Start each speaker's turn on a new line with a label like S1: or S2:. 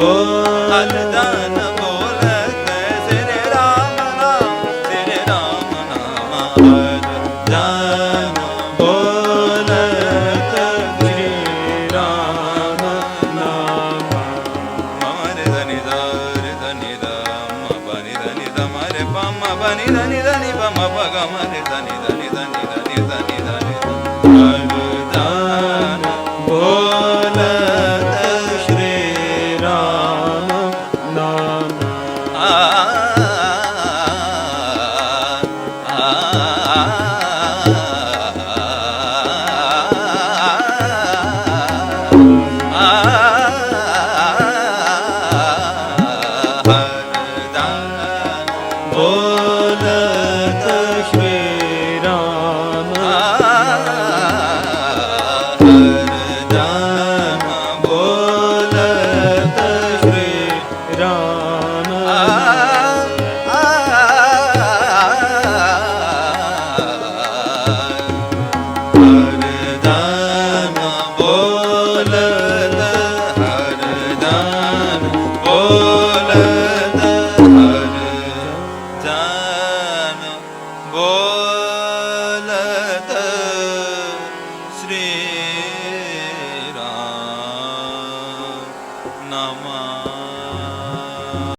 S1: हरदन बोलत श्री राम नाम, श्री राम नाम हरदन बोलत श्री राम नाम। मरे धनि रे धनि द म बनि धनि द मरे पम बनि धनि धनि पम प ग मरे धनि